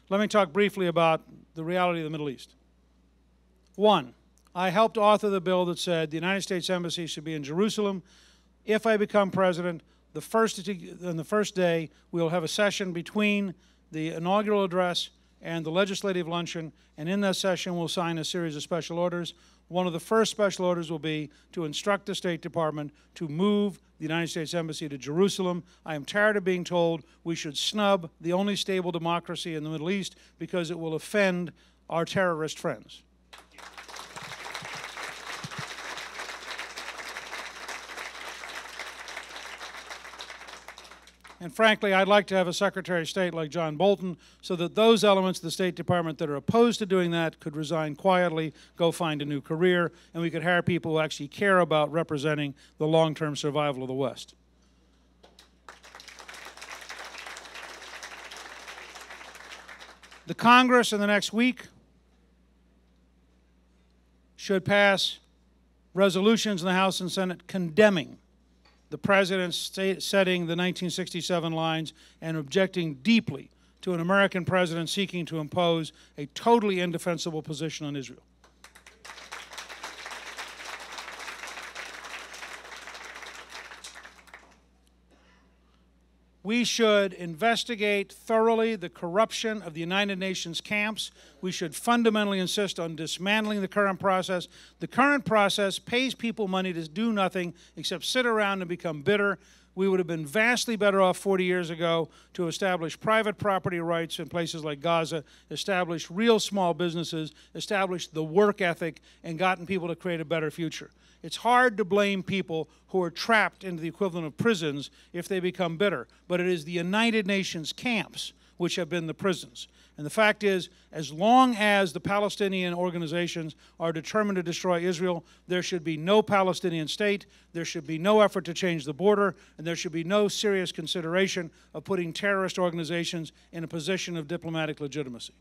Let me talk briefly about the reality of the Middle East. One, I helped author the bill that said the United States Embassy should be in Jerusalem. If I become president, on the first day, we'll have a session between the inaugural address and the legislative luncheon, and in that session we'll sign a series of special orders. One of the first special orders will be to instruct the State Department to move the United States Embassy to Jerusalem. I am tired of being told we should snub the only stable democracy in the Middle East because it will offend our terrorist friends. And frankly, I'd like to have a Secretary of State like John Bolton so that those elements of the State Department that are opposed to doing that could resign quietly, go find a new career, and we could hire people who actually care about representing the long-term survival of the West. The Congress in the next week should pass resolutions in the House and Senate condemning the President setting the 1967 lines and objecting deeply to an American president seeking to impose a totally indefensible position on Israel. We should investigate thoroughly the corruption of the United Nations camps. We should fundamentally insist on dismantling the current process. The current process pays people money to do nothing except sit around and become bitter. We would have been vastly better off 40 years ago to establish private property rights in places like Gaza, establish real small businesses, establish the work ethic, and gotten people to create a better future. It's hard to blame people who are trapped into the equivalent of prisons if they become bitter, but it is the United Nations camps which have been the prisons. And the fact is, as long as the Palestinian organizations are determined to destroy Israel, there should be no Palestinian state, there should be no effort to change the border, and there should be no serious consideration of putting terrorist organizations in a position of diplomatic legitimacy.